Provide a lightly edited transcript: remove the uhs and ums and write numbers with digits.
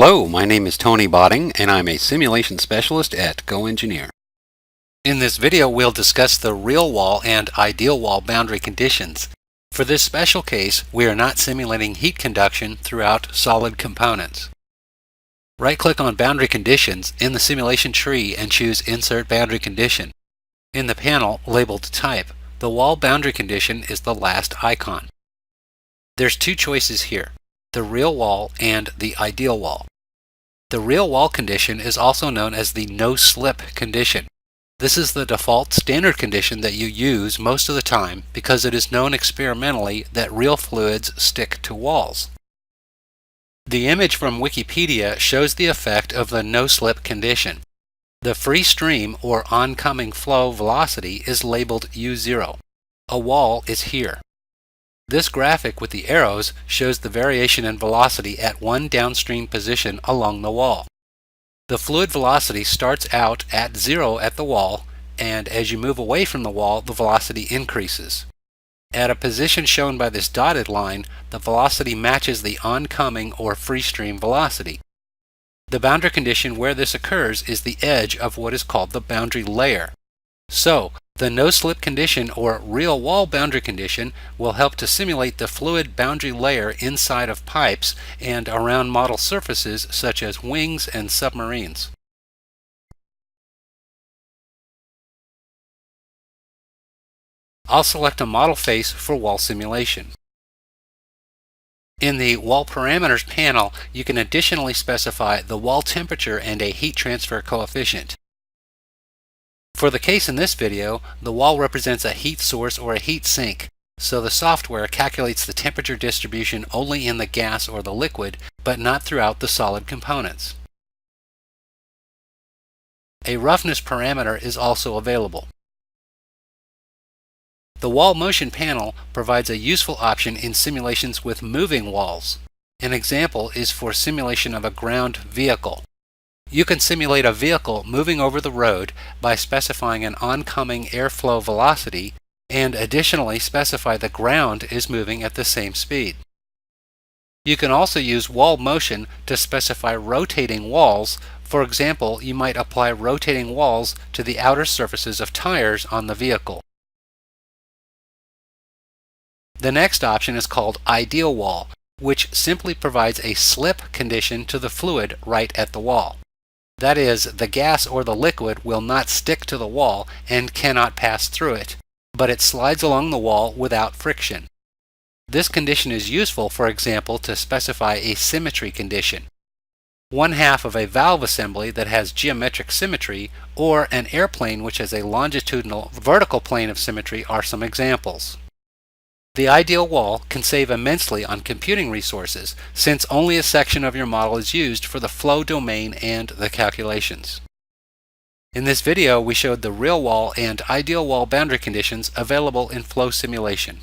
Hello, my name is Tony Botting, and I'm a simulation specialist at GoEngineer. In this video, we'll discuss the real wall and ideal wall boundary conditions. For this special case, we are not simulating heat conduction throughout solid components. Right-click on Boundary Conditions in the simulation tree and choose Insert Boundary Condition. In the panel labeled Type, the wall boundary condition is the last icon. There's two choices here: the real wall and the ideal wall. The real wall condition is also known as the no-slip condition. This is the default standard condition that you use most of the time because it is known experimentally that real fluids stick to walls. The image from Wikipedia shows the effect of the no-slip condition. The free stream or oncoming flow velocity is labeled U0. A wall is here. This graphic with the arrows shows the variation in velocity at one downstream position along the wall. The fluid velocity starts out at 0 at the wall, and as you move away from the wall, the velocity increases. At a position shown by this dotted line, the velocity matches the oncoming or free stream velocity. The boundary condition where this occurs is the edge of what is called the boundary layer. So, the no-slip condition or real wall boundary condition will help to simulate the fluid boundary layer inside of pipes and around model surfaces such as wings and submarines. I'll select a model face for wall simulation. In the Wall Parameters panel, you can additionally specify the wall temperature and a heat transfer coefficient. For the case in this video, the wall represents a heat source or a heat sink, so the software calculates the temperature distribution only in the gas or the liquid, but not throughout the solid components. A roughness parameter is also available. The Wall Motion panel provides a useful option in simulations with moving walls. An example is for simulation of a ground vehicle. You can simulate a vehicle moving over the road by specifying an oncoming airflow velocity and additionally specify the ground is moving at the same speed. You can also use wall motion to specify rotating walls. For example, you might apply rotating walls to the outer surfaces of tires on the vehicle. The next option is called ideal wall, which simply provides a slip condition to the fluid right at the wall. That is, the gas or the liquid will not stick to the wall and cannot pass through it, but it slides along the wall without friction. This condition is useful, for example, to specify a symmetry condition. One half of a valve assembly that has geometric symmetry, or an airplane which has a longitudinal vertical plane of symmetry are some examples. The ideal wall can save immensely on computing resources, since only a section of your model is used for the flow domain and the calculations. In this video, we showed the real wall and ideal wall boundary conditions available in flow simulation.